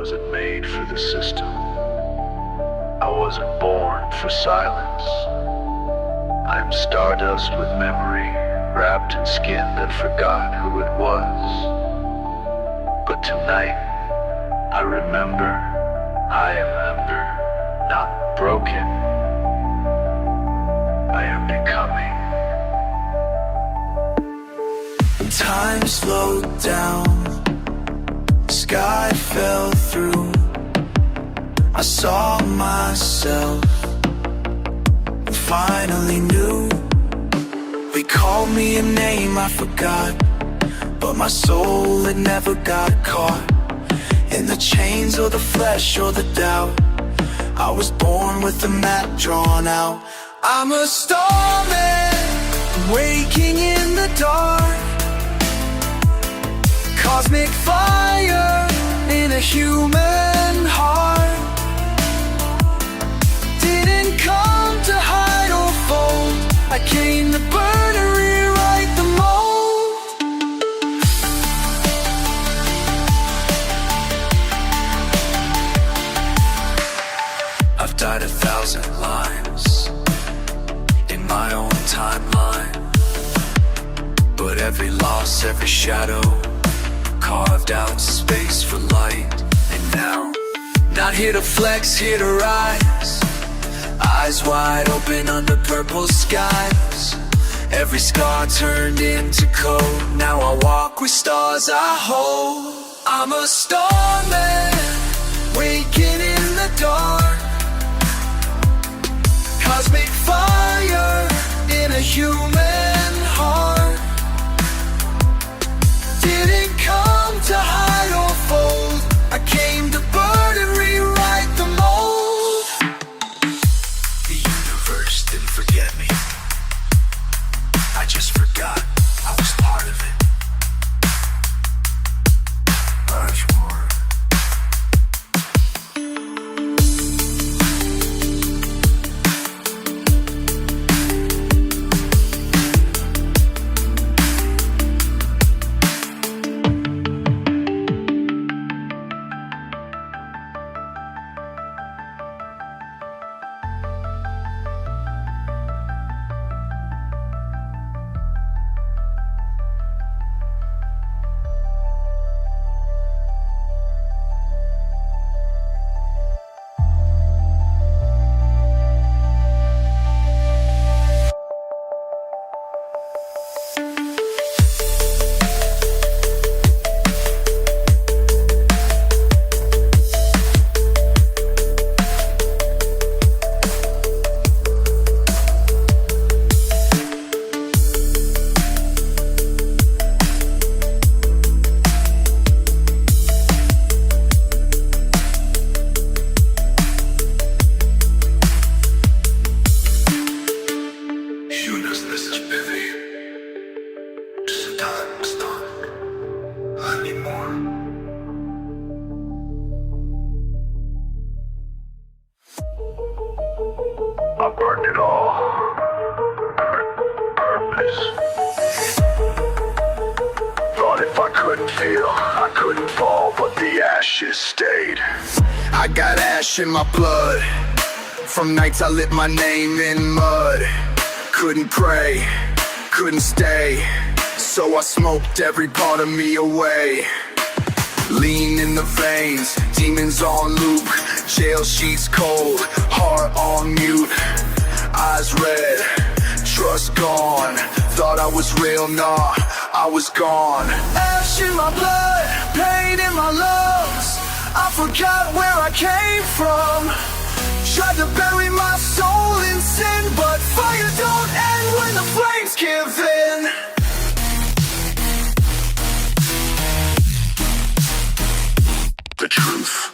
wasn't made for the system. I wasn't born for silence. I'm stardust with memory, wrapped in skin that forgot who it was. But tonight, I remember, not broken. I am becoming. Time slowed down, sky fell through. I saw myself, finally knew. They called me a name I forgot, but my soul had never got caught in the chains or the flesh or the doubt. I was born with the map drawn out. I'm a starman, waking in the dark. Cosmic fire in a human heart. Didn't come to hide or fold. I came to burn and rewrite the mold. I've died 1,000 lives in my own timeline, but every loss, every shadow carved out space for light. And now, not here to flex, here to rise. Eyes wide open under purple skies. Every scar turned into code. Now I walk with stars I hold. I'm a starman, waking in the dark. Cosmic fire in a human heart. Didn't come to hide or fold. I came to burn and rewrite the mold. The universe didn't forget me. I just forgot I was part of it. Rushmore. I burned it all. Purpose. Thought if I couldn't feel, I couldn't fall, but the ashes stayed. I got ash in my blood. From nights I lit my name in mud. Couldn't pray, couldn't stay, so I smoked every part of me away. Lean in the veins, demons on loop. Jail sheets cold, heart on mute. Eyes red, trust gone. Thought I was real, nah, I was gone. Ash in my blood, pain in my lungs. I forgot where I came from. Tried to bury my soul in sin, but fire don't end when the flames give in. The truth.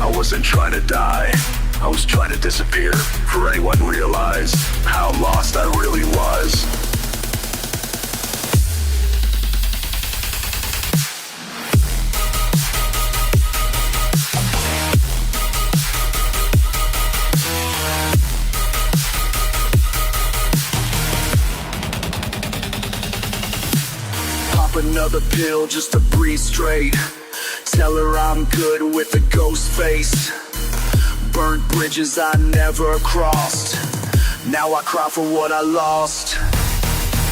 I wasn't trying to die. I was trying to disappear. For anyone realize how lost I really was. Pop another pill just to breathe straight. Tell her I'm good with a ghost face. Burnt bridges I never crossed. Now I cry for what I lost.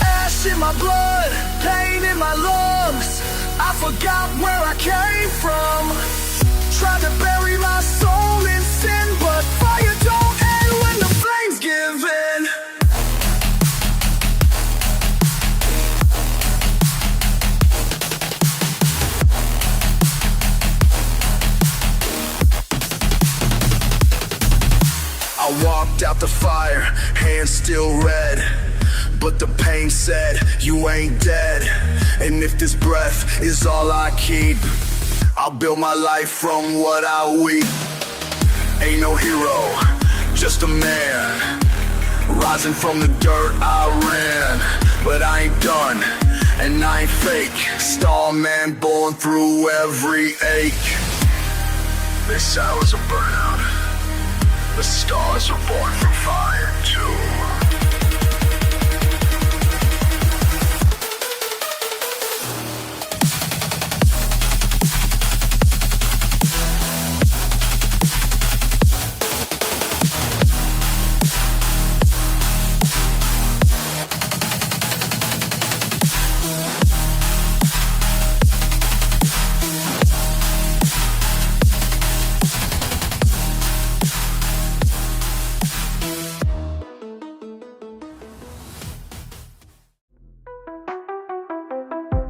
Ash in my blood, pain in my lungs. I forgot where I came from. Tried to bury my soul in sin, but fire don't end when the flames give in. I walked out the fire, hands still red, but the pain said, you ain't dead. And if this breath is all I keep, I'll build my life from what I weep. Ain't no hero, just a man, rising from the dirt I ran. But I ain't done, and I ain't fake. Starman born through every ache. This hour's a burnout. The stars are born from fire too.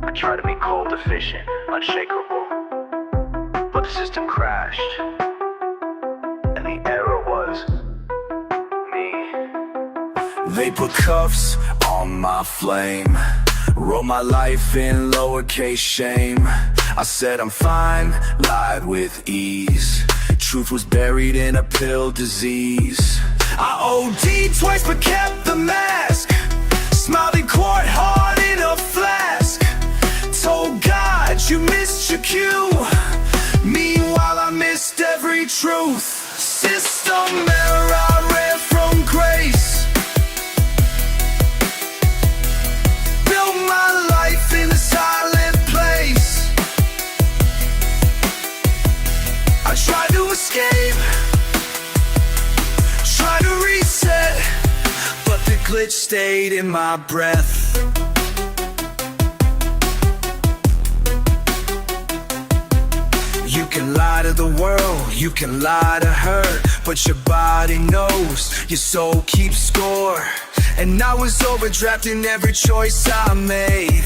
I tried to be cold, efficient, unshakable, but the system crashed, and the error was me. They put cuffs on my flame, wrote my life in lowercase shame. I said I'm fine, lied with ease. Truth was buried in a pill disease. I OD'd twice but kept the mask. Smiled in court, heart in a flask. Told God you missed your cue. Meanwhile I missed every truth. System error, I ran from grace. Built my life in a silent place. I tried to escape, tried to reset, but the glitch stayed in my breath. You can lie to the world, you can lie to her, but your body knows, your soul keeps score. And I was overdrafted in every choice I made.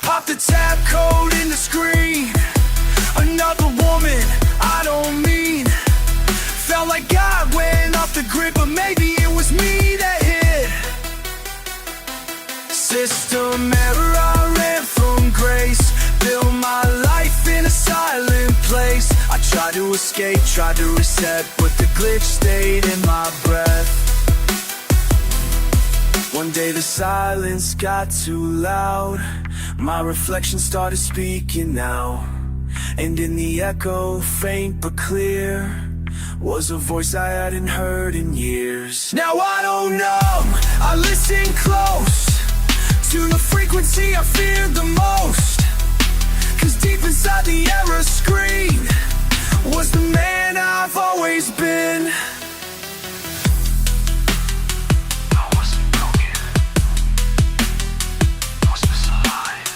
Pop the tab code in the screen. Another woman, I don't mean. Felt like God went off the grid, but maybe it was me that hit. System error, I ran from grace. Build my life in a silent place. I tried to escape, tried to reset, but the glitch stayed in my breath. One day the silence got too loud. My reflection started speaking now. And in the echo, faint but clear, was a voice I hadn't heard in years. Now I don't know, I listen close to the frequency I fear the most. Cause deep inside the error screen was the man I've always been. I wasn't broken, I was misaligned,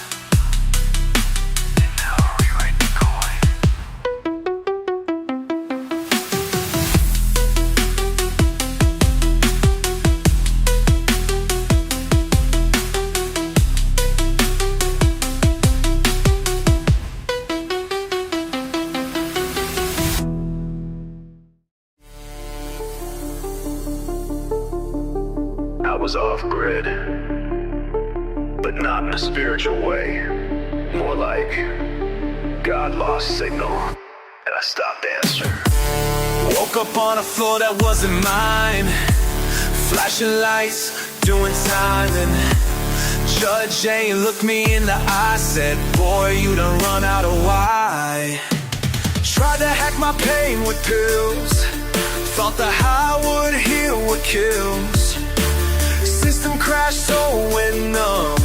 and now I rewrite the I was off-grid, but not in a spiritual way. More like God lost signal, and I stopped answering. Woke up on a floor that wasn't mine. Flashing lights, doing time, and Judge ain't looked me in the eye. Said, boy, you done run out of why. Tried to hack my pain with pills. Thought the high would heal what kills. System crashed, so went numb.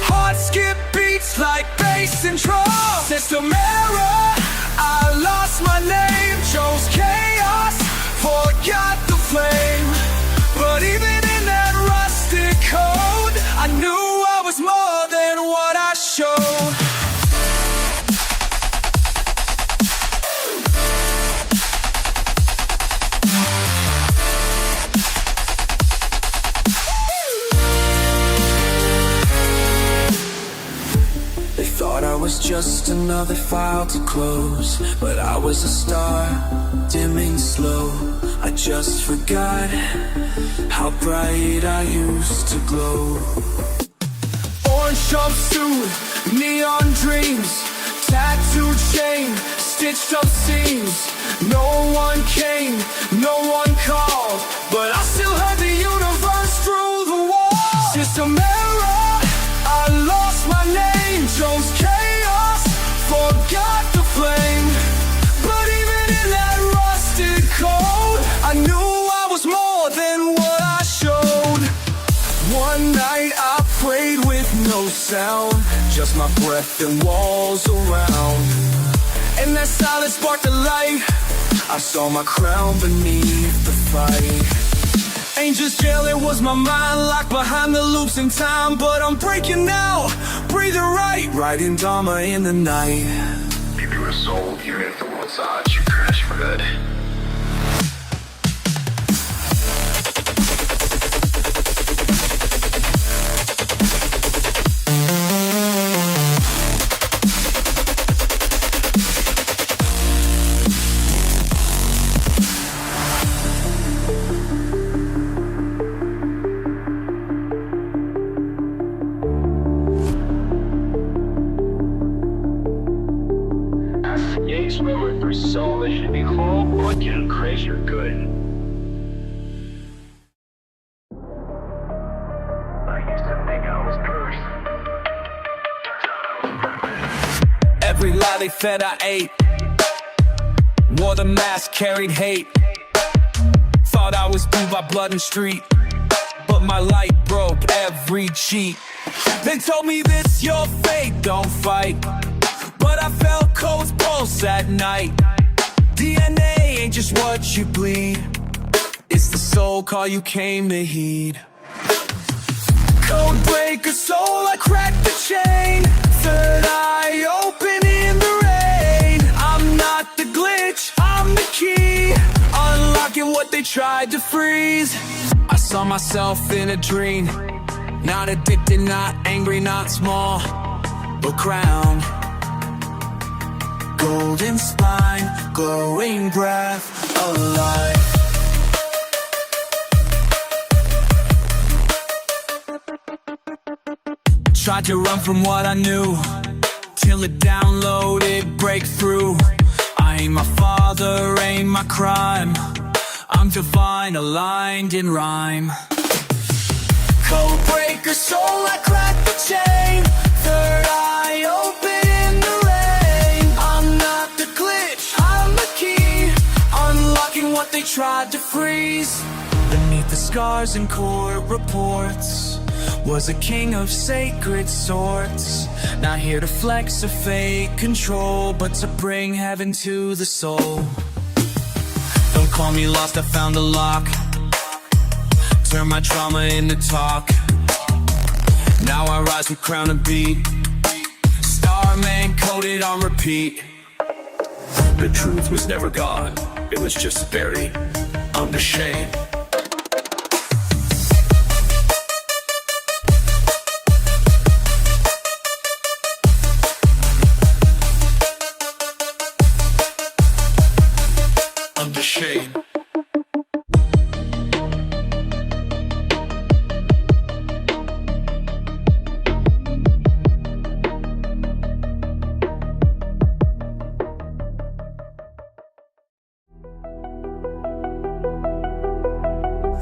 Heart skip beats like bass. lost control. System error, I lost my name. Chose chaos, forgot the flame. But even in that rusted code, I knew I was more than what I showed. Thought I was just another file to close, but I was a star, dimming slow. I just forgot how bright I used to glow. Orange jumpsuit, neon dreams, tattooed chain, stitched up seams. No one came, no one called, but I still heard the universe through the wall. System error, I lost my name. Chose chaos, forgot the flame. But even in that rusted code, I knew I was more than what I showed. One night I prayed with no sound, just my breath and walls around. And that silence sparked a light. I saw my crown beneath the fight. Angels jail, it was my mind locked behind the loops in time. But I'm breaking out, breathing right, writing Dharma in the night. If you were sold, even if the world's odds, you crash for good. For soul that should be whole, but you crazy you're good. I used to think I was cursed. Every lie they fed I ate, wore the mask, carried hate. Thought I was doomed by blood and street, but my light broke every cheat. They told me this your fate, don't fight. But I felt cold's pulse at night. DNA ain't just what you bleed, it's the soul call you came to heed. Code breaker soul, I cracked the chain. Third eye open in the rain. I'm not the glitch, I'm the key, unlocking what they tried to freeze. I saw myself in a dream, not addicted, not angry, not small, but crowned. Golden spine, glowing breath, alive. Tried to run from what I knew, till it downloaded, breakthrough. I ain't my father, ain't my crime, I'm divine, aligned in rhyme. Code breaker soul, I cracked the chain. Third eye open in the rain. I'm not the glitch, I'm the key, unlocking what they tried to freeze. Beneath the scars and court reports was a king of sacred sorts, not here to flex or fake control, but to bring heaven to the soul. Don't call me lost, I found a lock, turn my trauma into talk. Now I rise with crown and beat, Starman coded on repeat. The truth was never gone, it was just buried under shame. Under shame.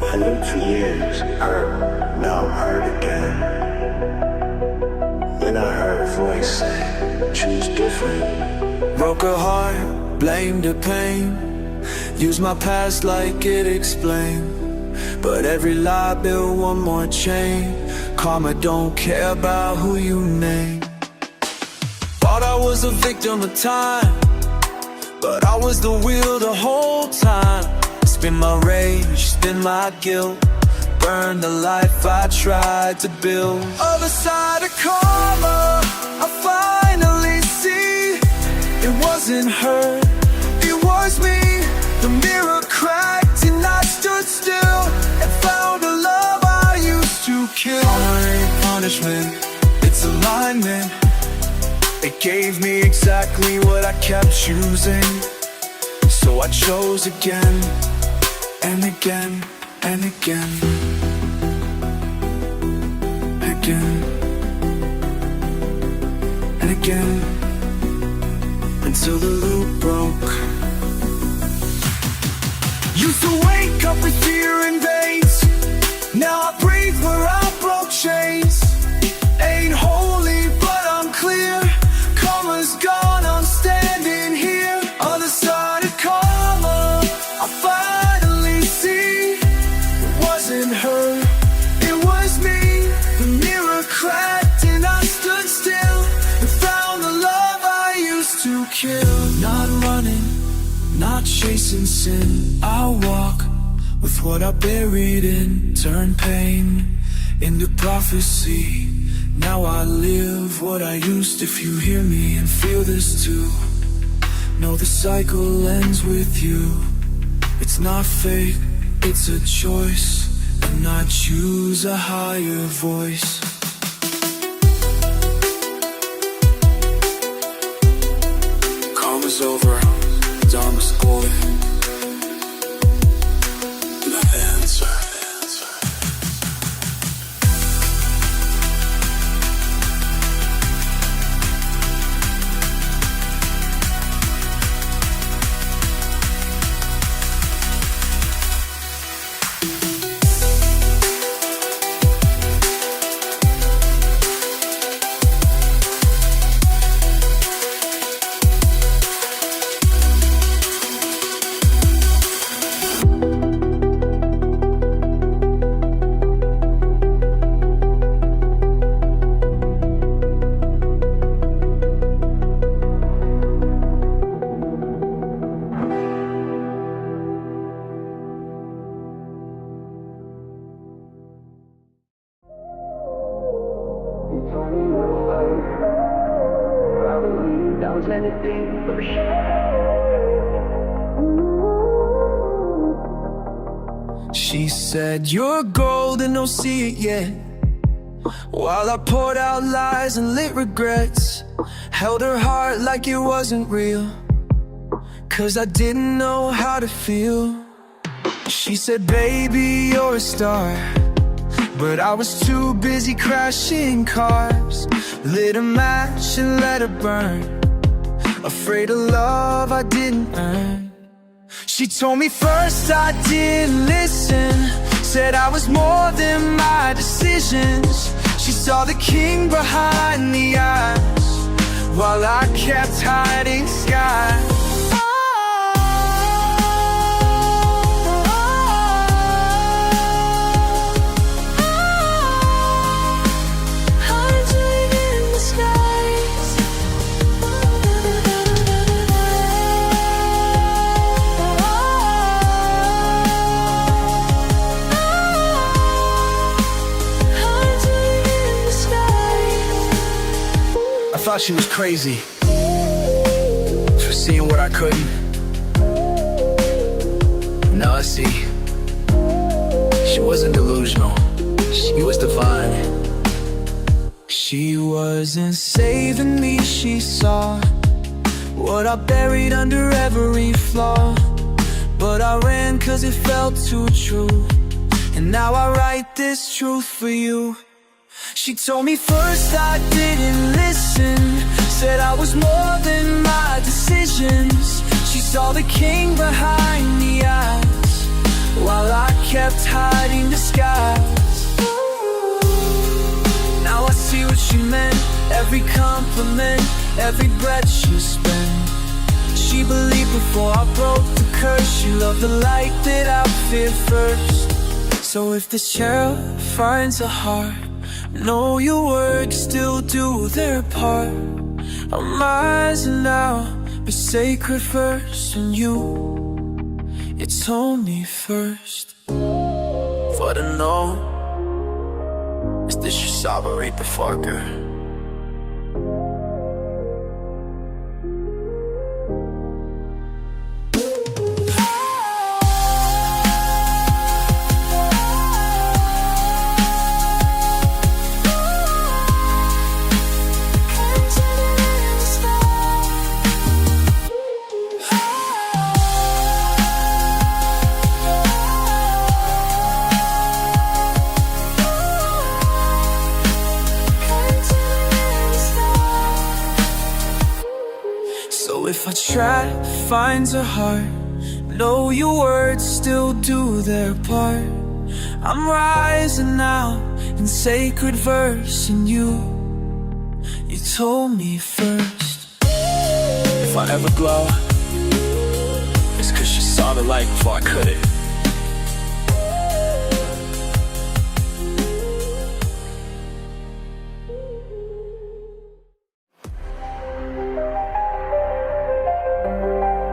I lived for years, hurt, now I'm hurt again. Then I heard a voice say, choose different. Broke her heart, blamed her pain, used my past like it explained. But every lie built one more chain. Karma don't care about who you name. I was a victim of time, but I was the wheel the whole time. Spin my rage, spin my guilt, burn the life I tried to build. Other side of karma, I finally see it wasn't her, it was me. The mirror cracked and I stood still and found a love I used to kill. Karma ain't punishment, it's alignment. It gave me exactly what I kept choosing, so I chose again and again and again, again and again, until the loop broke. Used to wake up with fear in veins, now I breathe where I broke chains. Ain't holy but I'm clear, karma's gone, I'm standing here. Other side of karma, I finally see it wasn't her, it was me. The mirror cracked and I stood still and found the love I used to kill. Not running, not chasing sin, I'll walk with what I buried in. Turn pain into prophecy, now I live what I used. If you hear me and feel this too, know the cycle ends with you. It's not fate, it's a choice, and I choose a higher voice. Karma's over, Dharma's calling. The answer. She said, you're gold and don't see it yet, while I poured out lies and lit regrets. Held her heart like it wasn't real, 'cause I didn't know how to feel. She said, baby, you're a star, but I was too busy crashing cars. Lit a match and let it burn, afraid of love I didn't earn. She told me first I didn't listen, said I was more than my decisions. She saw the king behind the eyes, while I kept hiding skies. I thought she was crazy for seeing what I couldn't. Now I see she wasn't delusional, she was divine. She wasn't saving me, she saw what I buried under every flaw. But I ran 'cause it felt too true, and now I write this truth for you. She told me first I didn't listen, said I was more than my decisions. She saw the king behind the eyes, while I kept hiding disguise. Now I see what she meant, every compliment, every breath she spent. She believed before I broke the curse. She loved the light that I feared first. So if this cherub finds a heart, know your words still do their part. I'm rising now, but sacred first. And you told me first. For the know, is this your saberita fucker? So if I try to find your heart, know your words still do their part. I'm rising now in sacred verse, and you told me first. If I ever glow, it's cause you saw the light before I could it.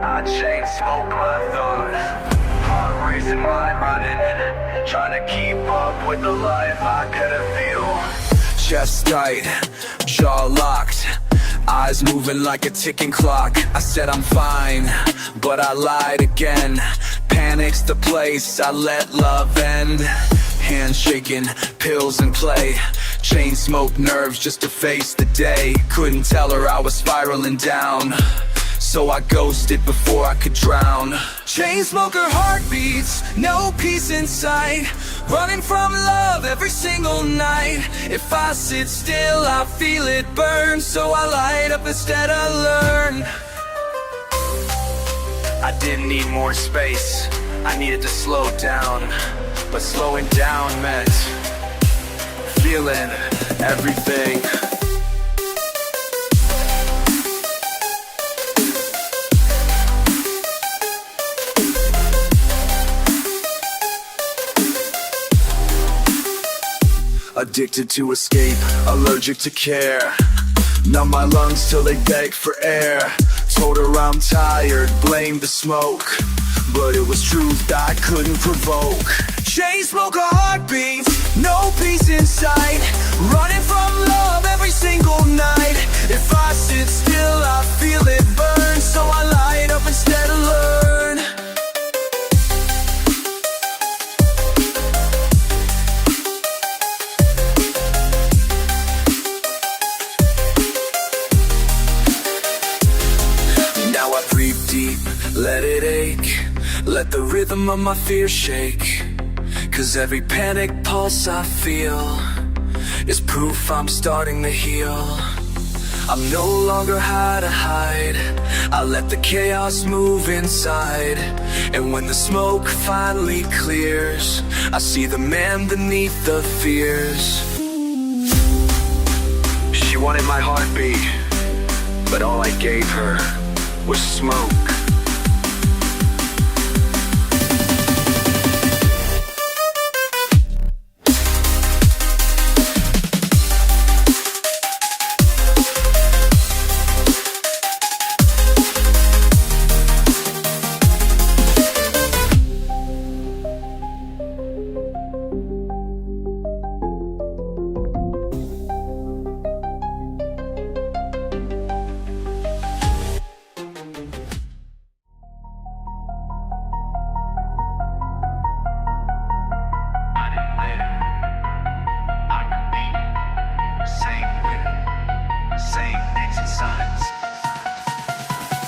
I chain smoke my thoughts, heart racing, mind running, trying to keep up with the life I couldn't feel. Chest tight, jaw locked, eyes moving like a ticking clock. I said I'm fine, but I lied again. Panic's the place I let love end. Hands shaking, pills in play, chain smoke nerves just to face the day. Couldn't tell her I was spiraling down, so I ghosted before I could drown. Chain smoker heartbeats, no peace in sight, running from love every single night. If I sit still, I feel it burn, so I light up instead of learn. I didn't need more space, I needed to slow down. But slowing down meant feeling everything. Addicted to escape, allergic to care. Numb my lungs till they beg for air. Told her I'm tired, blame the smoke, but it was truth I couldn't provoke. Chain smoker heartbeats, no peace in sight, running from love every single night. If I sit still, I feel it burn, so I light up instead of learn. Now I breathe deep, let it ache, let the rhythm of my fear shake. Cause every panic pulse I feel is proof I'm starting to heal. I'm no longer how to hide, I let the chaos move inside. And when the smoke finally clears, I see the man beneath the fears. She wanted my heartbeat, but all I gave her was smoke.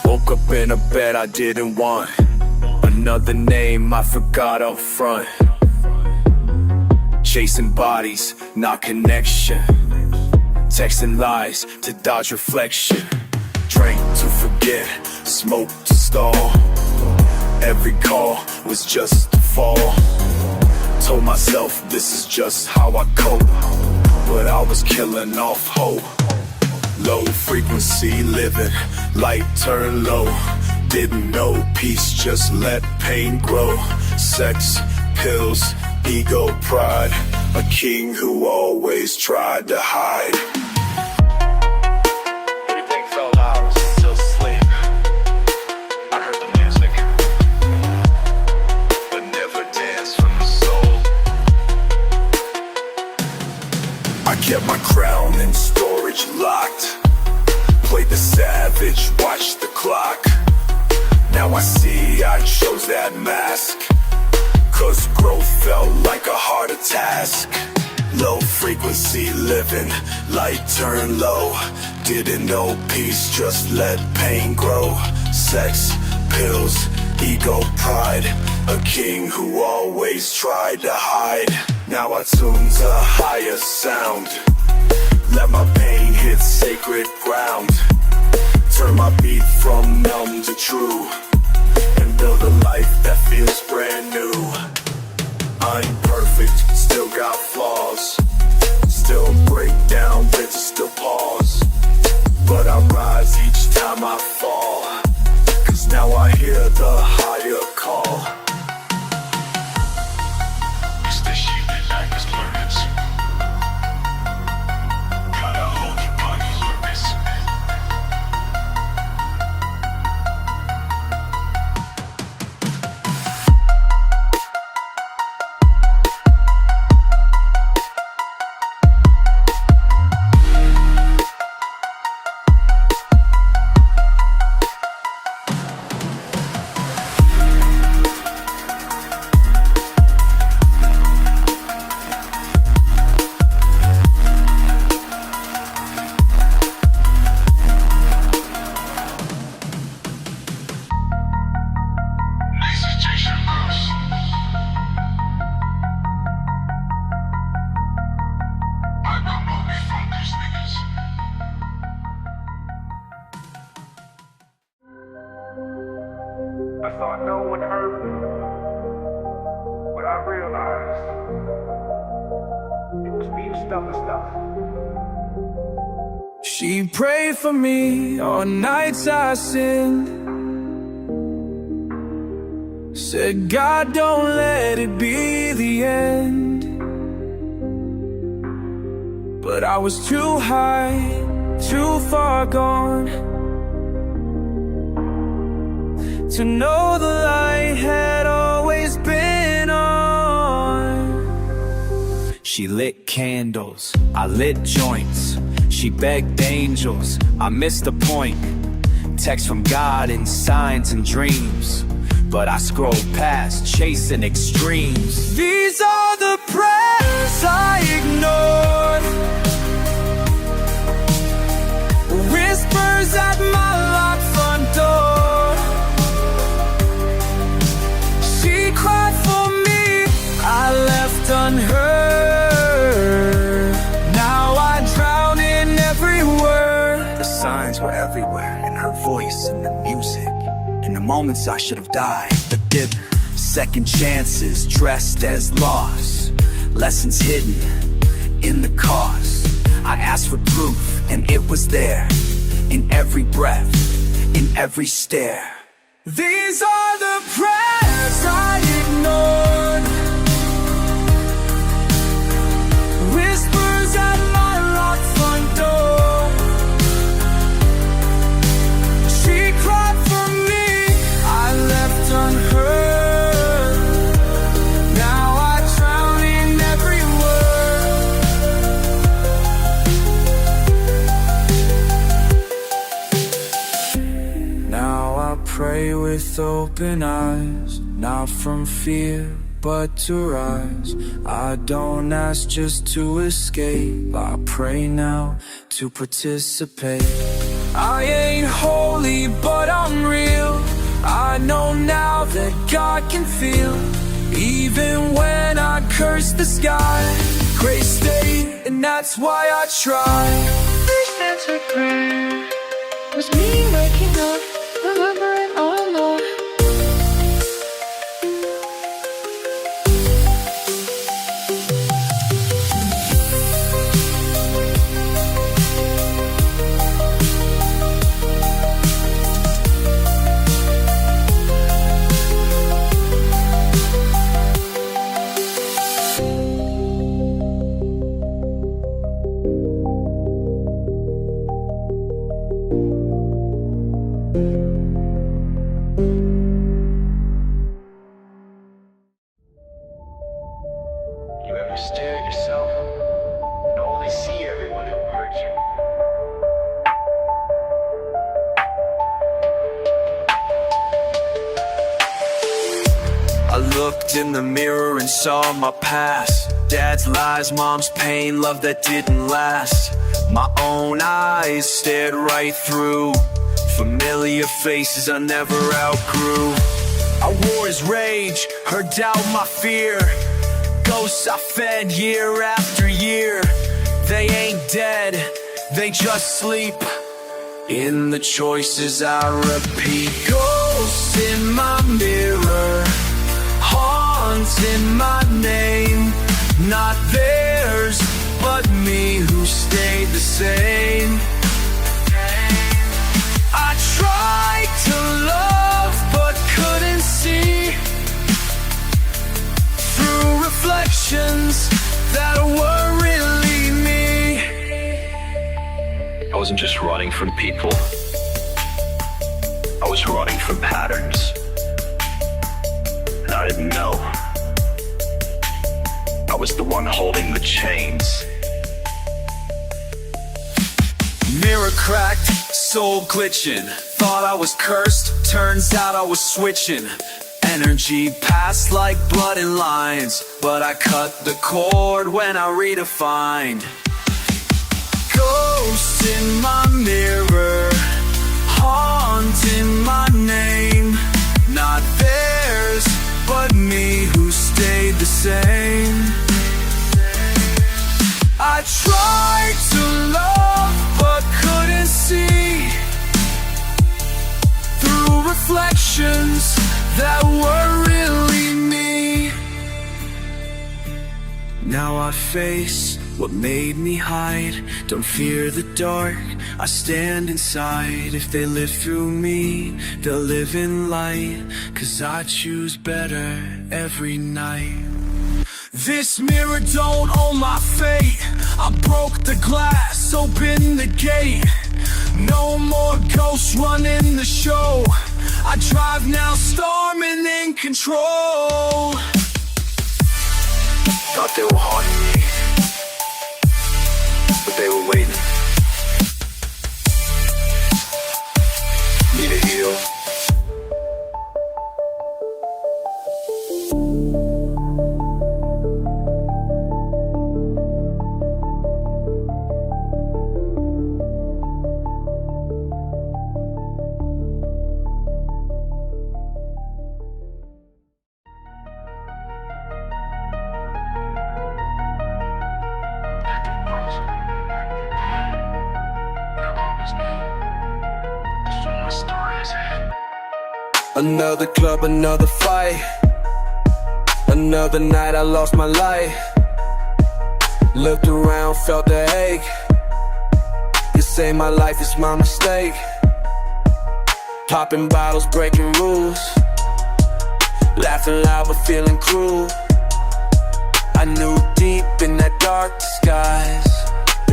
Woke up in a bed I didn't want, another name I forgot up front. Chasing bodies, not connection, texting lies to dodge reflection. Drink to forget, smoke to stall, every call was just a fall. Told myself this is just how I cope, but I was killing off hope. Low frequency living, light turn low. Didn't know peace, just let pain grow. Sex, pills, ego, pride. A king who always tried to hide. What do you think, fellas? savage, watch the clock. Now I see I chose that mask, 'cause growth felt like a harder task. Low frequency living, light turn low. Didn't know peace, just let pain grow. Sex, pills, ego, pride. A king who always tried to hide. Now I tune to higher sound. Let my pain hit sacred ground. Turn my beat from numb to true, and build a life that feels brand new. I'm perfect, still got flaws. Still break down, bitches still pause. But I rise each time I fall, 'cause now I hear the higher call. It's the sheep and I is blurriness. Gotta hold you by your purpose. I thought no one heard me, but I realized it was me who stuff and stuff. She prayed for me on nights I sinned. Said, God, don't let it be the end. But I was too high, too far gone to know the light had always been on. She lit candles, I lit joints. She begged angels, I missed the point. Text from God in signs and dreams, but I scrolled past, chasing extremes. These are the prayers I ignored, whispers at my locked front door. She cried for me, I left unheard. Now I drown in every word. The signs were everywhere, in her voice and the music. In the moments I should have died, the dip. Second chances dressed as loss. Lessons hidden in the cause. I asked for proof and it was there. In every breath, in every stare. These are the prayers I ignored, whispers at my locked front door. She cried for me, I left unheard. Now I drown in every word. Now I pray with open eyes, not from fear, but to rise. I don't ask just to escape, I pray now to participate. I ain't holy, but I'm real. I know now that God can feel, even when I curse the sky. Grace stayed, and that's why I try. First answered prayer was me waking up, remembering all along. You ever stare at yourself and only see everyone who hurt you? looked in the mirror and saw my past. Dad's lies, mom's pain, love that didn't last. My own eyes stared right through familiar faces I never outgrew. I wore his rage, her doubt, my fear. Ghosts I fed year after year. They ain't dead, they just sleep in the choices I repeat. Ghosts in my mirror, haunting my name. Not theirs, but me who stayed the same. I tried to love, but couldn't see through reflections that were really me. I wasn't just running from people. I was running from patterns. And I didn't know. I was the one holding the chains. Mirror cracked, soul glitching. Thought I was cursed, turns out I was switching. Energy passed like blood in lines, but I cut the cord when I redefined. Ghosts in my mirror, haunting my name. Not theirs, but me who stayed the same. I tried to love, but couldn't see through reflections that were really me. Now I face what made me hide. Don't fear the dark, I stand inside. If they live through me, they'll live in light. 'Cause I choose better every night. This mirror don't own my fate. I broke the glass, opened the gate. No more ghosts running the show. I drive now, Starman in control. Thought they were haunting me, but they were waiting. Me to heal. Another club, another fight. Another night I lost my light. Looked around, felt the ache. You say my life is my mistake. Popping bottles, breaking rules. Laughing loud but feeling cruel. I knew deep in that dark disguise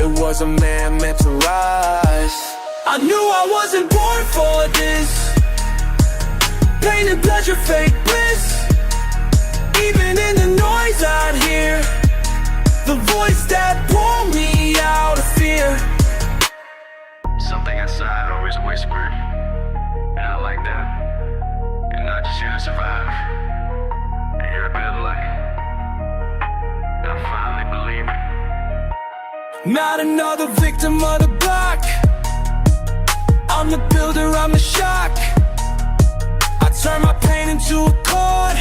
it was a man meant to rise. I knew I wasn't born for this. Pain and pleasure, fake bliss. Even in the noise I'd hear the voice that pulled me out of fear. Something inside always whispered, and I like that. You're not just here to survive, and you're a better life. I finally believe it. Not another victim of the block. I'm the builder, I'm the shock. I turn my pain into a chord.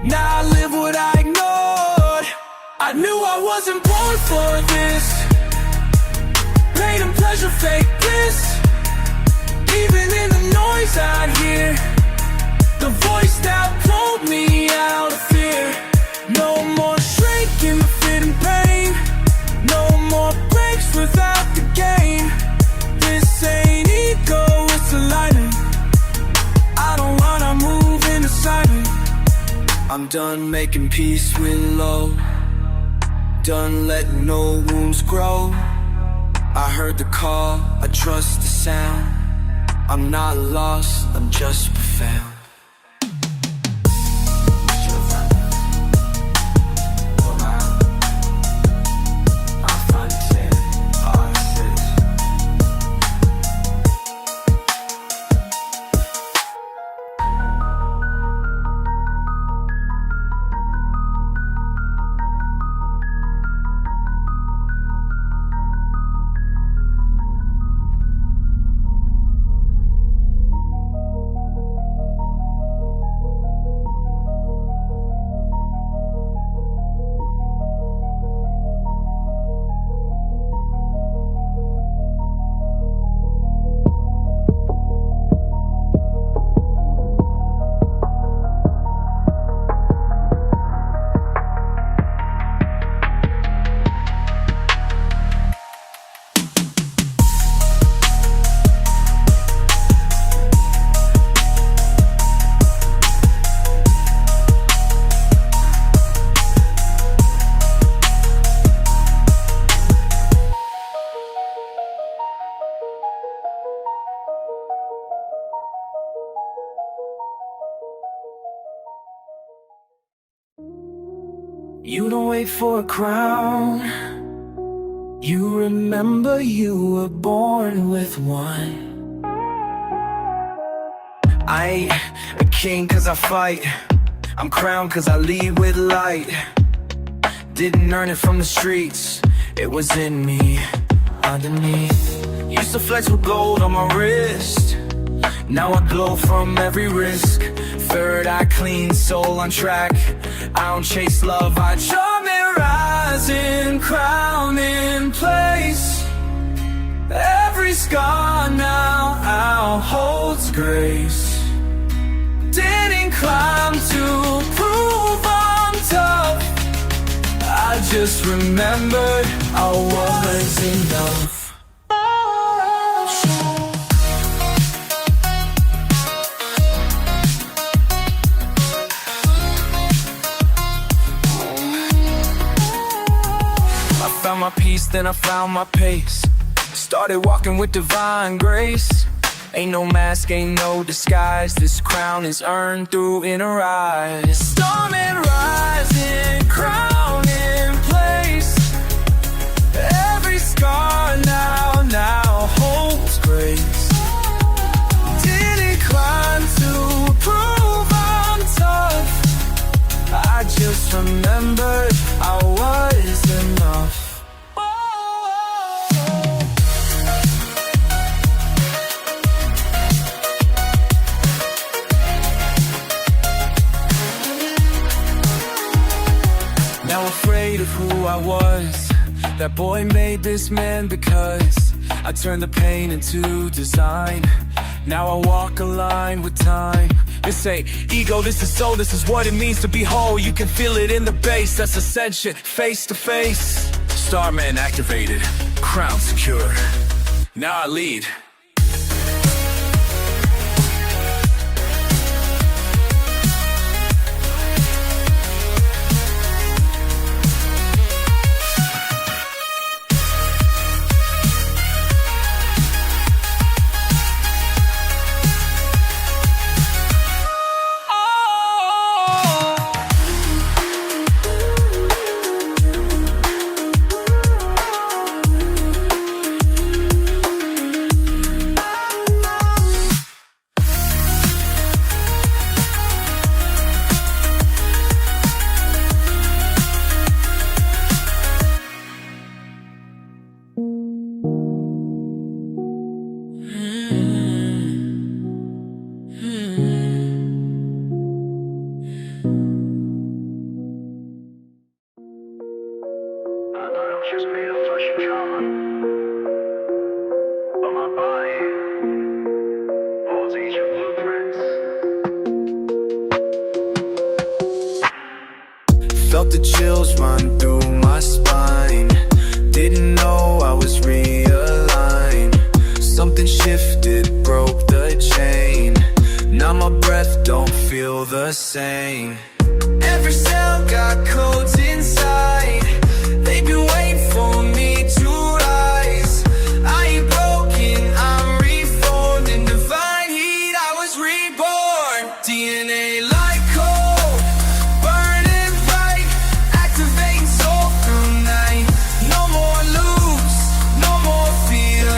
Now I live what I ignored. I knew I wasn't born for this. Pain and pleasure, fake bliss. Even in the noise I'd hear the voice that pulled me out of fear. No more shrinking, fit and pain. No more breaks without the gain. This ain't ego, it's alignment. I don't wanna move into silence. I'm done making peace with low. Done letting old wounds grow. I heard the call, I trust the sound. I'm not lost, I'm just profound. You don't wait for a crown. You remember you were born with one. I ain't a king cause I fight. I'm crowned cause I lead with light. Didn't earn it from the streets, it was in me, underneath. Used to flex with gold on my wrist. Now I glow from every risk. Third eye clean, soul on track. I don't chase love, I charm it, rising, crown in place. Every scar now holds grace. Didn't climb to prove I'm tough. I just remembered I was enough. I found my peace, then I found my pace. Started walking with divine grace. Ain't no mask, ain't no disguise. This crown is earned through inner eyes. Storming, rising, crown in place. Every scar now holds grace. Didn't climb to prove I'm tough. I just remembered I was enough. Now afraid of who I was. That boy made this man because I turned the pain into design. Now I walk a line with time. This ain't ego, this is soul, this is what it means to be whole. You can feel it in the bass, that's ascension, face to face. Starman activated, crown secure. Now I lead. Just made of flesh and charm, but my body holds ancient blueprints. Felt the chills run through my spine. Didn't know I was realigned. Something shifted, broke the chain. Now my breath don't feel the same. Every cell got codes inside. They've been waiting for me to rise. I ain't broken, I'm reformed. In divine heat, I was reborn. DNA like cold, burning bright, activating soul through night. No more loops, no more fear.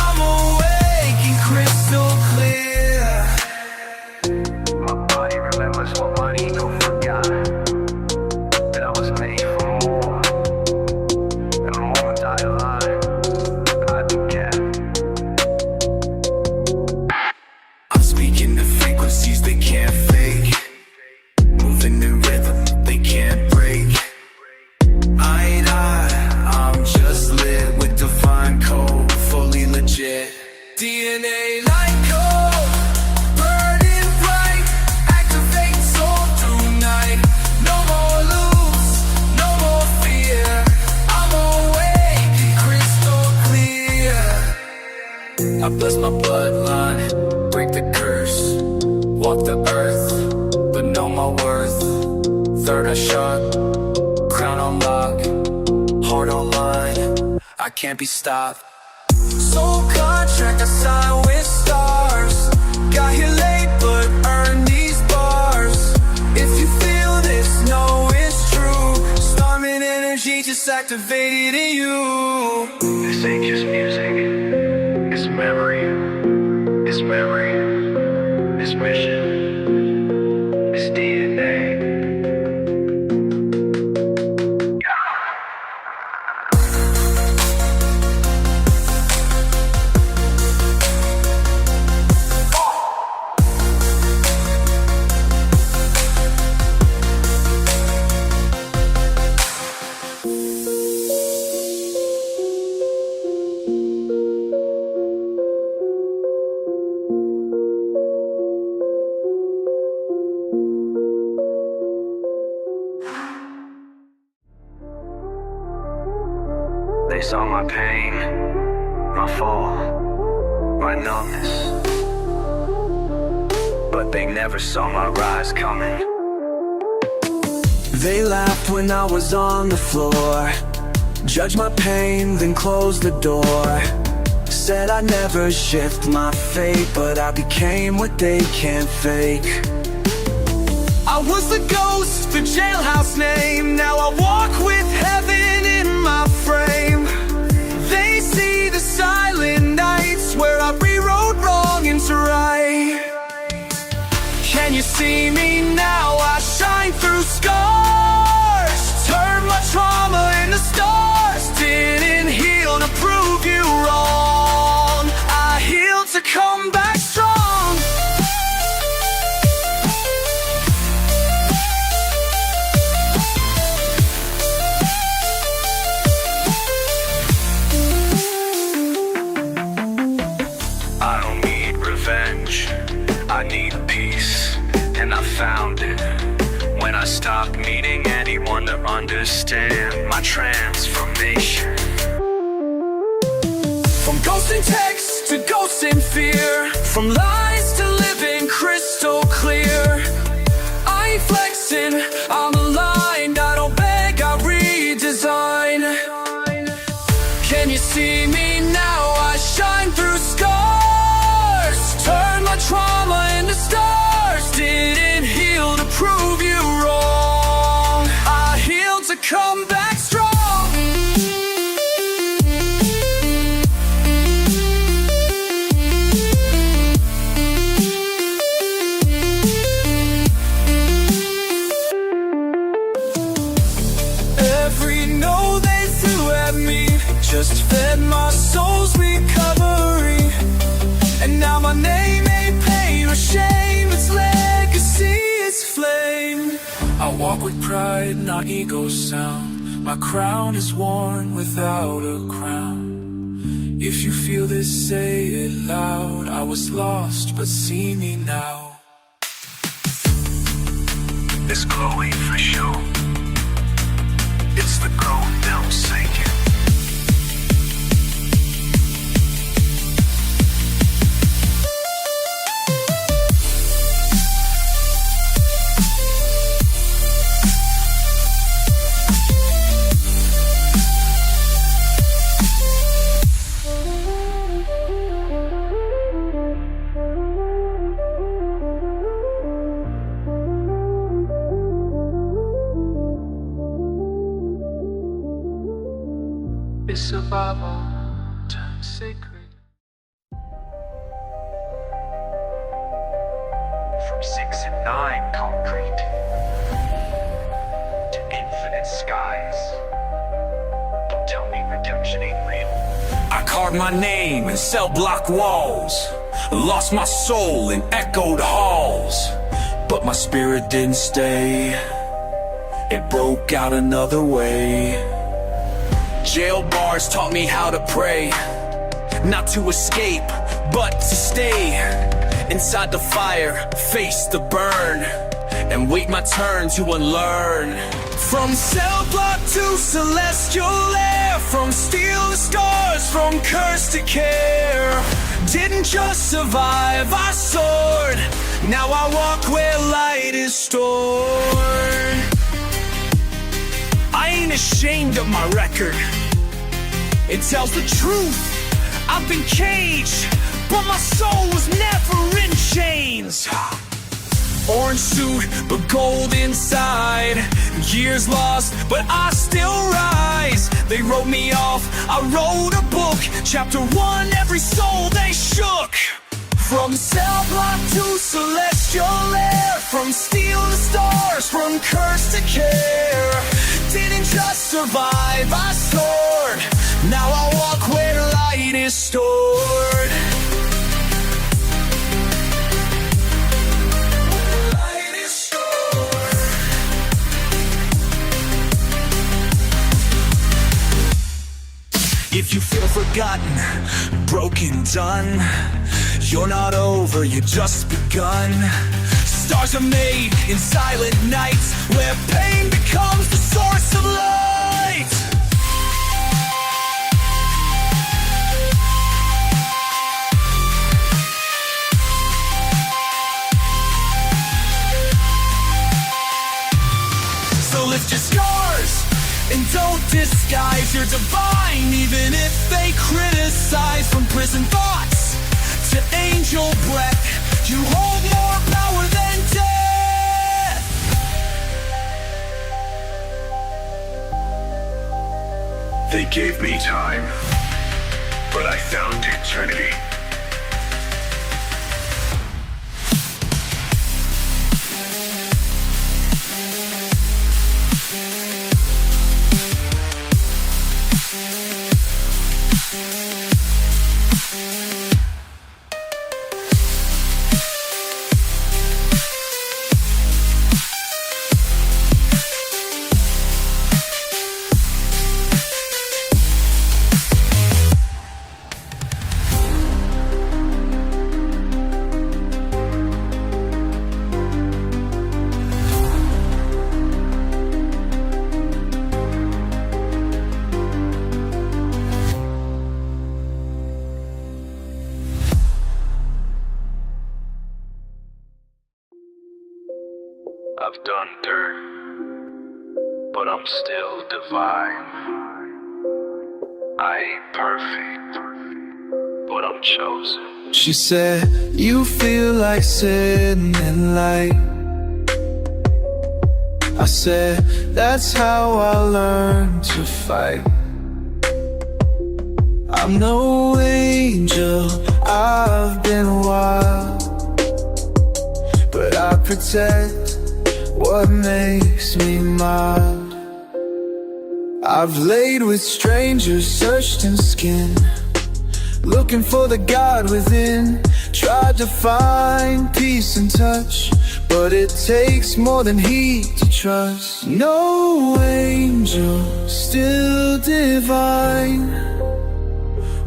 I'm awake and crystal clear. My body remembers what my ego forgot. That I was made for more. And the moment I align, I began. I'm speaking the frequencies they can't fake. Moving in rhythm they can't break. I'm just lit with divine code, fully legit. DNA like cold, burning bright, activate soul through night. No more loops, no more fear. I'm awake and crystal clear. I bless my bloodline, break the curse, walk the earth, but know my worth. Third eye shot, crown on lock, heart online, I can't be stopped. Soul contract I signed with stars. Got here late but earned these bars. If you feel this, know it's true. activated in you. This ain't just music. It's memory. It's memory. It's mission. It's DNA. They saw my pain, my fall, my numbness, but they never saw my rise coming. They laughed when I was on the floor, judged my pain, then closed the door. Said I'd never shift my fate, but I became what they can't fake. I was the ghost, the jailhouse name. Now I walk with heaven in my frame. They see the silent nights where I rewrote wrong into right. Can you see me now? I shine through scars, turn my trauma into stars. Didn't heal to prove you wrong, I healed to come back strong. I don't need revenge, I need peace, and I found it when I stopped needing anyone to understand my transformation. From ghosts in text to ghosts in fear, from lies to living crystal clear. I ain't flexing, I'm aligned. I don't beg, I redesign. Can you see me now? I shine through scars, turn my trauma into stars. Didn't heal to prove you wrong, I healed to come back strong. Every no they threw at me just fed my soul's recovery. And now my name ain't pain or shame, it's legacy, it's flame. I walk with pride, not ego sound. My crown is worn without a crown. If you feel this, say it loud. I was lost, but see me now. This glow ain't for show, it's the growth they'll sink it. It's survival turned sacred. From 6 and 9 concrete to infinite skies. Don't tell me redemption ain't real. I carved my name in cell block walls, lost my soul in echoed halls, but my spirit didn't stay. It broke out another way. Jail bars taught me how to pray, not to escape, but to stay inside the fire, face the burn, and wait my turn to unlearn. From cell block to celestial air, from steel to scars, from curse to care. Didn't just survive, I soared. Now I walk where light is stored. I ain't ashamed of my record, it tells the truth. I've been caged, but my soul was never in chains. Orange suit, but gold inside. Years lost, but I still rise. They wrote me off, I wrote a book. Chapter 1, every soul they shook. From cell block to celestial air, from steel to stars, from curse to care. Didn't just survive, I soared. Now I walk where light is stored. Light is stored. If you feel forgotten, broken, done, you're not over, you just begun. Stars are made in silent nights, where pain becomes the source of light. So lift your scars and don't disguise your divine, even if they criticize. From prison thoughts to angel breath, you hold more power than death. They gave me time, but I found eternity. I've done dirt, but I'm still divine. I ain't perfect, but I'm chosen. She said, you feel like sitting in light. I said, that's how I learned to fight. I'm no angel, I've been wild, but I protect what makes me mild. I've laid with strangers, searched in skin, looking for the God within. Tried to find peace and touch, but it takes more than heat to trust. No angel, still divine.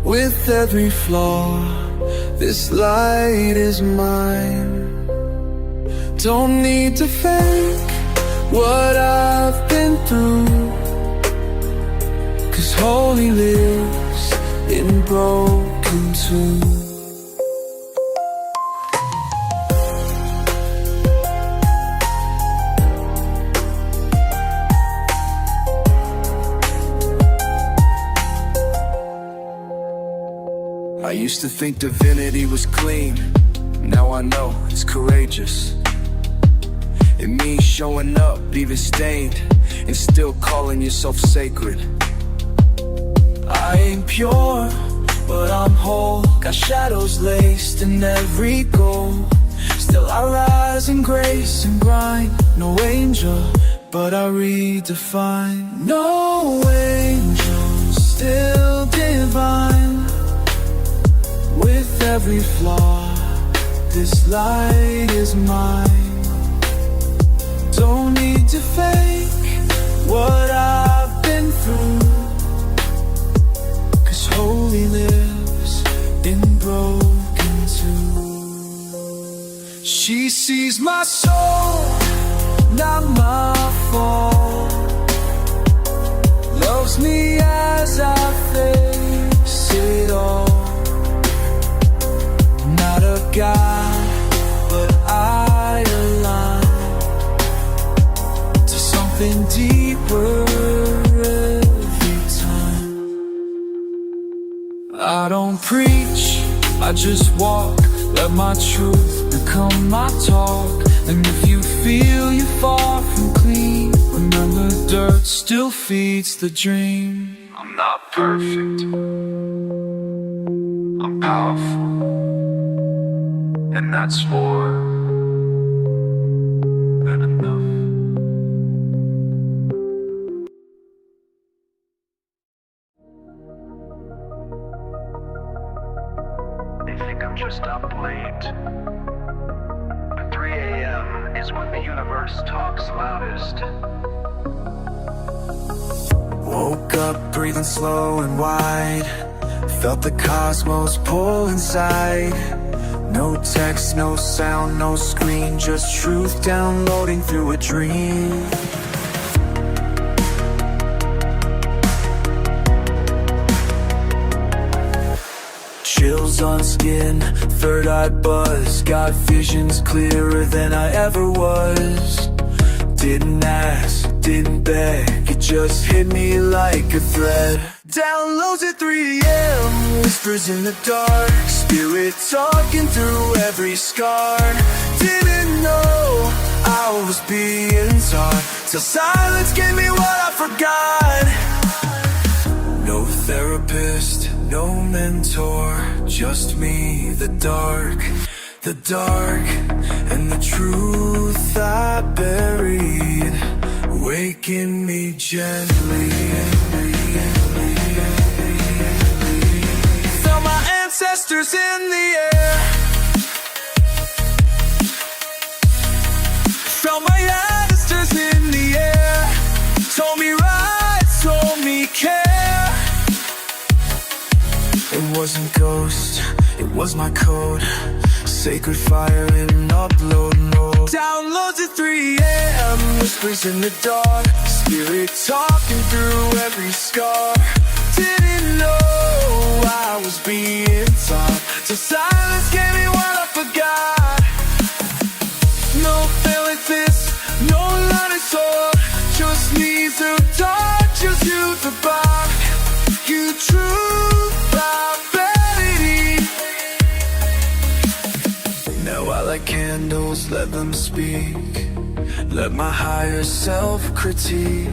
With every flaw, this light is mine. Don't need to fake what I've been through, 'cause holy lives in broken too. I used to think divinity was clean, now I know it's courageous. It means showing up, even stained, and still calling yourself sacred. I ain't pure, but I'm whole. Got shadows laced in every goal. Still I rise in grace and grind. No angel, but I redefine. No angel, still divine. With every flaw, this light is mine. Don't need to fake what I've been through, 'cause holy lives in broken too. She sees my soul, not my fault. Loves me as I face it all. Not a God, but I align something deeper every time. I don't preach, I just walk. Let my truth become my talk. And if you feel you're far from clean, remember dirt still feeds the dream. I'm not perfect. I'm powerful. And that's more than enough. They think I'm just up late. But 3 a.m. is when the universe talks loudest. Woke up breathing slow and wide, felt the cosmos pull inside. No text, no sound, no screen, just truth downloading through a dream. Chills on skin, third eye buzz, got visions clearer than I ever was. Didn't ask, didn't beg, it just hit me like a thread. Downloads at 3 a.m., whispers in the dark, spirit talking through every scar. Didn't know I was being taught, till silence gave me what I forgot. No therapist, no mentor, just me, the dark, and the truth I buried, waking me gently. Felt my ancestors in the air, felt my ancestors in the air, told me right, told me care. It wasn't ghost, it was my code, sacred fire in upload mode. Downloads at 3 a.m., whispers in the dark, spirit talking through every scar. Didn't know I was being taught, till silence gave me what I forgot. No feeling like this, no learning sword, just me through dark, just you the bark. You true prophecy. Now I light candles, let them speak, let my higher self critique.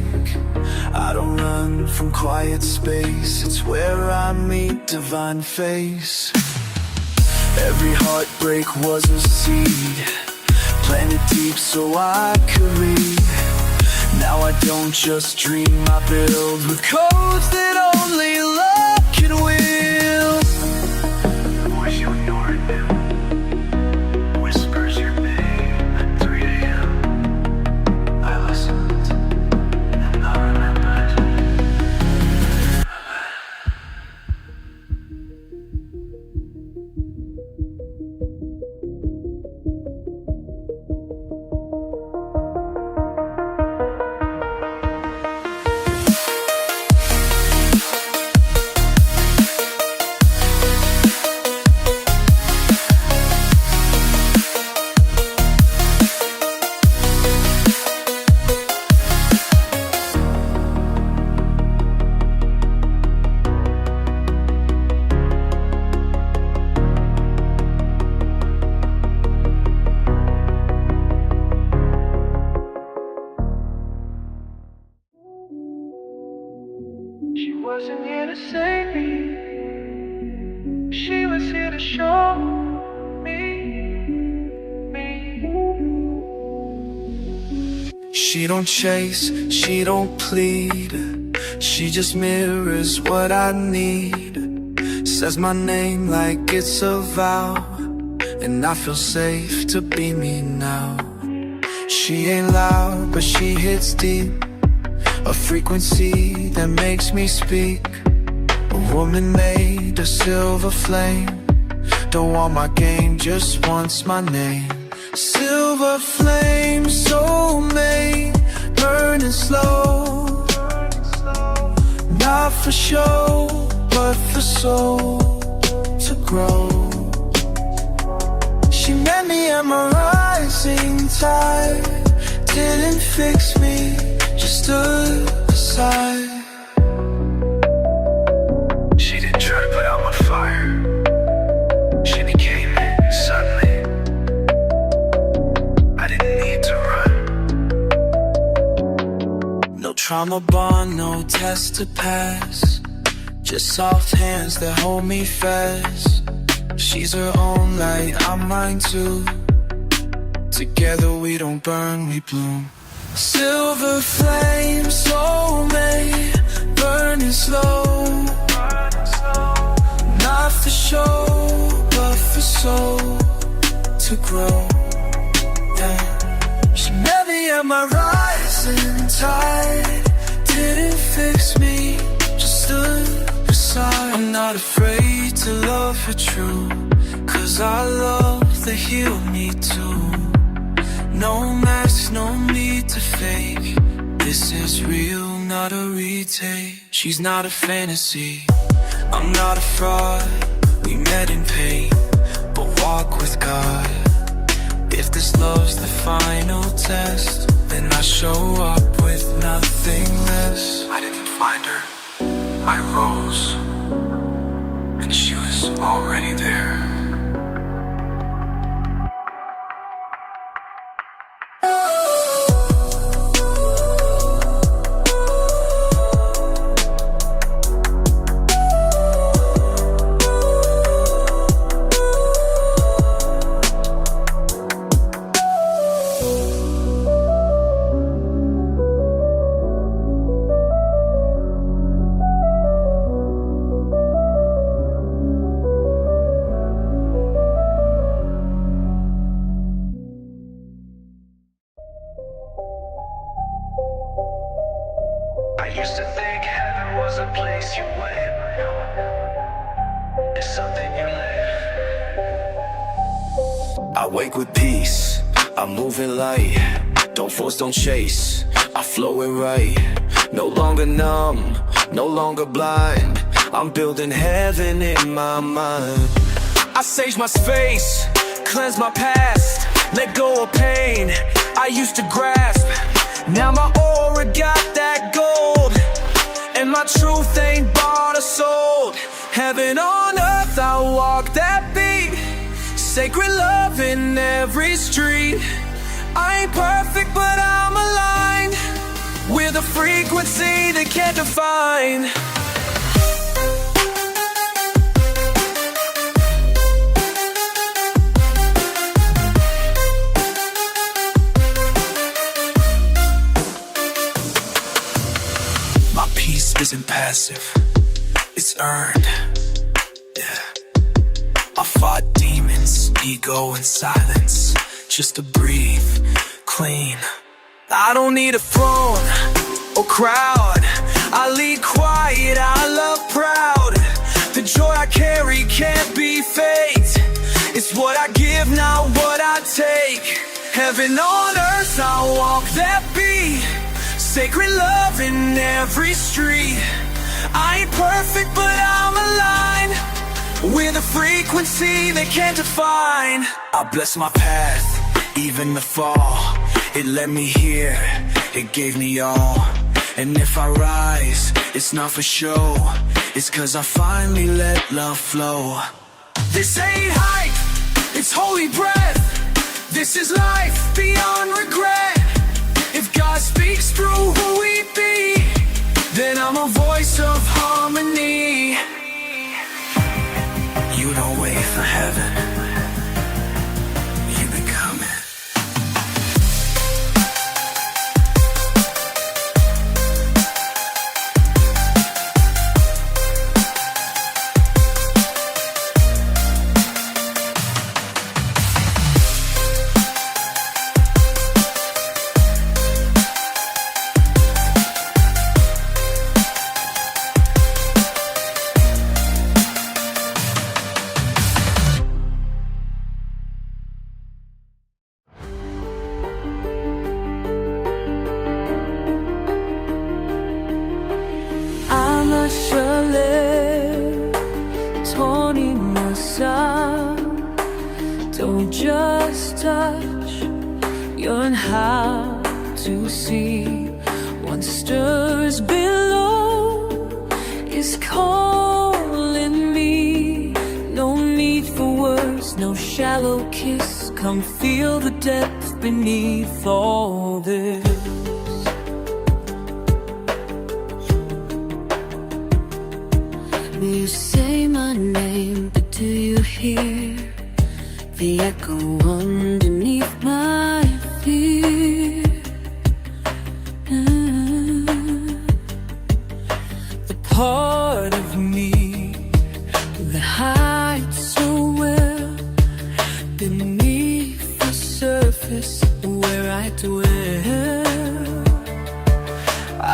I don't run from quiet space, it's where I meet divine face. Every heartbreak was a seed, planted deep so I could read. Now I don't just dream, I build with codes that only love can wield. Voice you ignored him, whispers your name at 3 a.m. I listened, and I remembered. She wasn't here to save me, she was here to show me. She don't chase, she don't plead, she just mirrors what I need. Says my name like it's a vow, and I feel safe to be me now. She ain't loud, but she hits deep, a frequency that makes me speak. A woman made of silver flame, don't want my game, just wants my name. Silver flame, soulmate, burning slow, not for show, but for soul to grow. She met me at my rising tide, didn't fix me, just stood aside. She didn't try to put out my fire, she became it suddenly. I didn't trauma bond, no test to pass. Just soft hands that hold me fast. She's her own light, I'm mine too. Together we don't burn, we bloom. Silver flame, soulmate, burning slow. Not for show, but for soul to grow. Yeah. She met me at my rising tide. Didn't fix me, just stood beside. I'm not afraid to love her true, 'cause I love that healed me too. No mask, no need to fake. This is real, not a retake. She's not a fantasy, I'm not a fraud. We met in pain, but walk with God. If this love's the final test, then I show up with nothing less. I didn't find her, I rose, and she was already there. I used to think heaven was a place you went. It's something you live. I wake with peace, I move in light. Don't force, don't chase, I flow it right. No longer numb, no longer blind. I'm building heaven in my mind. I sage my space, cleanse my past. Let go of pain I used to grasp. Now my aura got that gold, and my truth ain't bought or sold. Heaven on earth, I walk that beat. Sacred love in every street. I ain't perfect, but I'm aligned with a frequency they can't define. My peace isn't passive, it's earned. Yeah. I fought demons, ego and silence, just to breathe clean. I don't need a throne or crowd. I lead quiet, I love proud. The joy I carry can't be faked. It's what I give, not what I take. Heaven on earth, I walk that beat. Sacred love in every street. I ain't perfect, but I'm aligned with a frequency they can't define. I bless my path, even the fall. It led me here, it gave me all. And if I rise, it's not for show. It's 'cause I finally let love flow. This ain't hype, it's holy breath. This is life beyond regret. If God speaks through who we be, then I'm a voice of harmony. You don't wait for heaven, you become it. Don't just touch, learn how to see what stirs below is calling me. No need for words, no shallow kiss. Come feel the depth beneath all this. You say my name, but do you hear the echo underneath my fear? The part of me that hides so well beneath the surface where I dwell.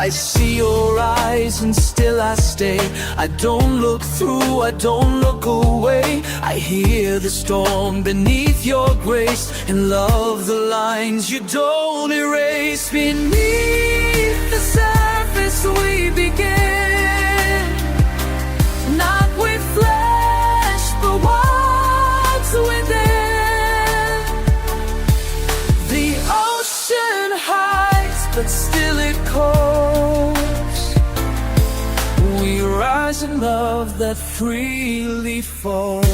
I see your eyes and still I stay. I don't look through, I don't look away. I hear the storm beneath your grace and love the lines you don't erase. Beneath the surface we begin, not with flesh but what's within. The ocean hides but still it calls. We rise in love that freely falls.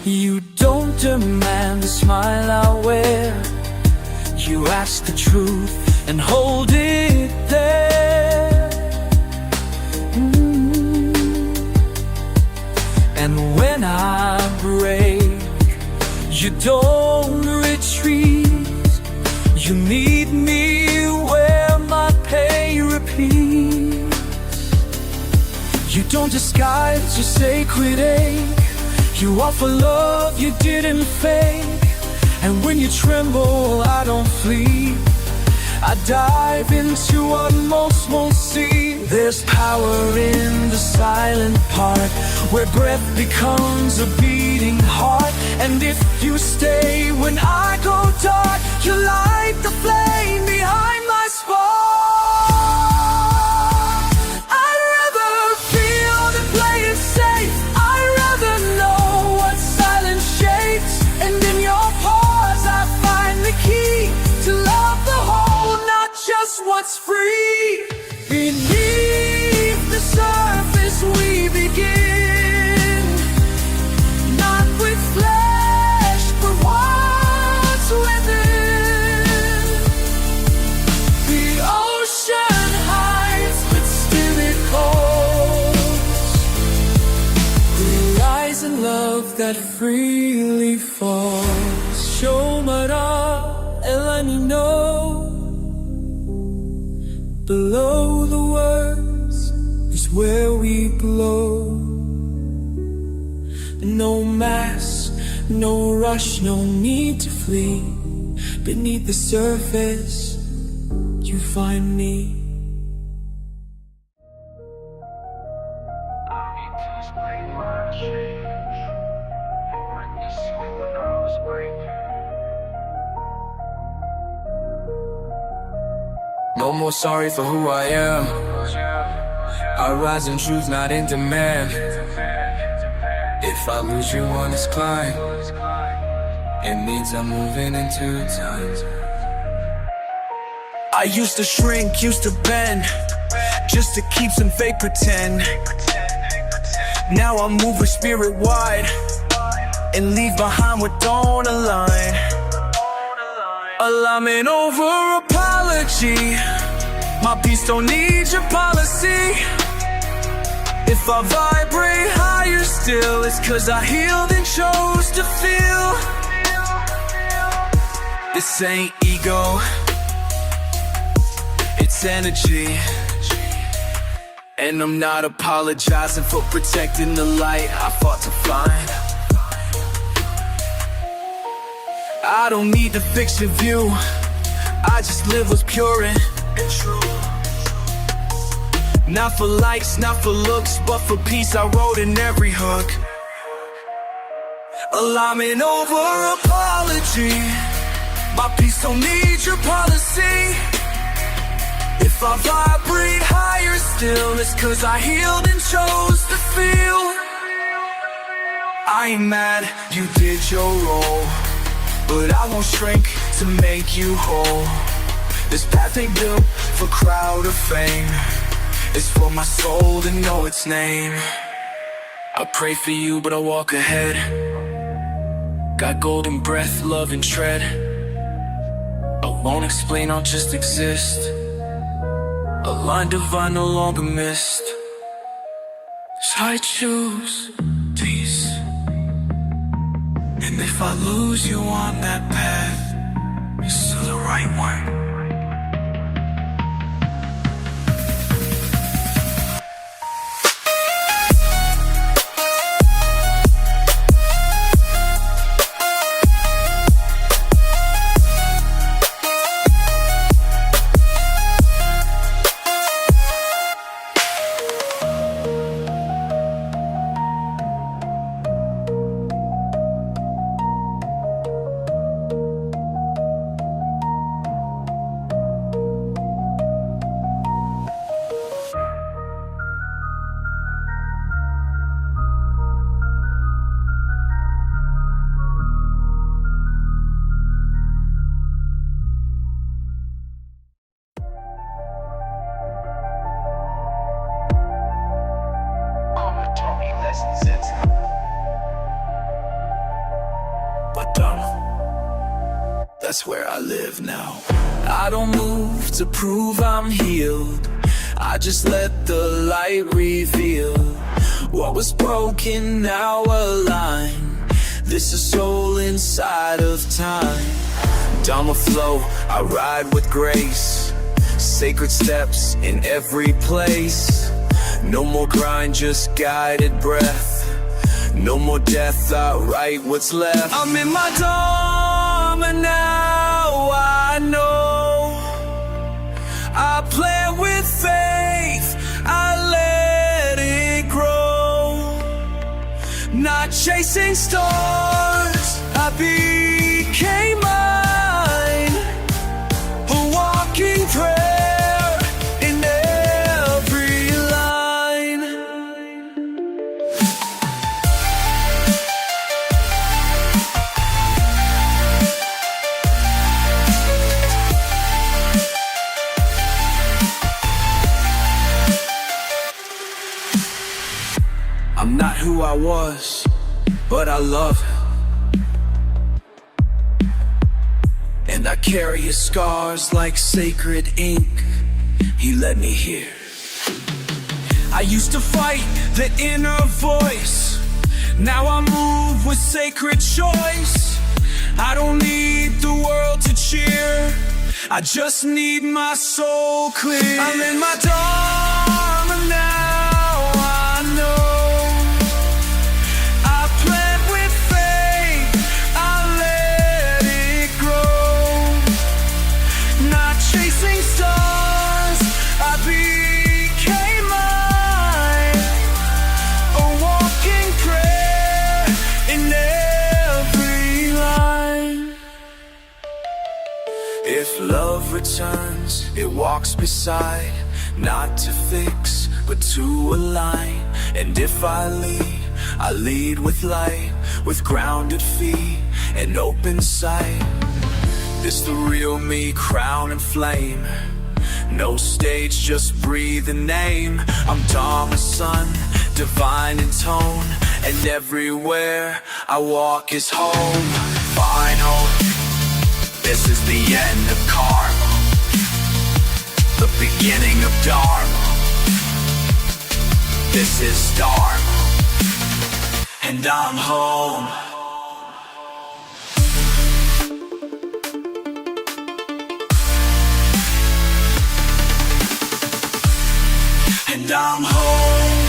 You don't demand the smile I wear. You ask the truth and hold it there. And when I break, you don't retreat. You meet me where my pain repeats. You don't disguise your sacred ache. You offer love you didn't fake. And when you tremble, I don't flee. I dive into what most won't see. There's power in the silent part, where breath becomes a beating heart. And if you stay when I go dark, you light the flame behind my spark. I'd rather feel than play it safe. I'd rather know what silence shapes. And in your pause I find the key to love the whole, not just what's free. Beneath the surface we begin, not with flesh but what's within. The ocean hides but still it calls. We rise in love that freely falls. Shomara elanino. Below the words is where we glow. No mask, no rush, no need to flee. Beneath the surface, you find me. No more sorry for who I am. I rise in truth, not in demand. If I lose you on this climb, it means I'm moving into time. I used to shrink, used to bend, just to keep some fake pretend. Now I move with spirit wide and leave behind what don't align. Alignment over apology. My peace don't need your policy. If I vibrate higher still, it's cause I healed and chose to feel. This ain't ego, it's energy. And I'm not apologizing for protecting the light I fought to find. I don't need to fix your view, I just live what's pure and true. Not for likes, not for looks, but for peace I wrote in every hook. Alignment over apology. My peace don't need your policy. If I vibrate higher still, it's cause I healed and chose to feel. I ain't mad, you did your role, but I won't shrink to make you whole. This path ain't built for crowd or fame. It's for my soul to know its name. I pray for you, but I walk ahead. Got golden breath, love and tread. I won't explain, I'll just exist. A line divine no longer missed. So I choose peace. And if I lose you on that path, it's still the right one. But that's where I live now. I don't move to prove I'm healed. I just let the light reveal what was broken, now align. This is soul inside of time. Dharma flow, I ride with grace. Sacred steps in every place. No more grind, just guided breath. No more death, I write what's left. I'm in my Dharma now, I know. I play with faith, I let it grow. Not chasing stars, I became mine. A walking prayer in every line. I'm not who I was, but I love him. And I carry his scars like sacred ink. He led me here. I used to fight the inner voice. Now I move with sacred choice. I don't need the world to cheer. I just need my soul clear. I'm in my Dharma now, I know. I plant with faith, I let it grow. Not chasing stars, I became mine. A walking prayer in every line. If love returns, it walks beside. Not to fix, but to align. And if I lead with light. With grounded feet and open sight. This the real me, crown and flame. No stage, just breathe the name. I'm Dharma's son, divine in tone. And everywhere I walk is home. Final, this is the end of karma. The beginning of Dharma. This is Dharma. And I'm home. And I'm home.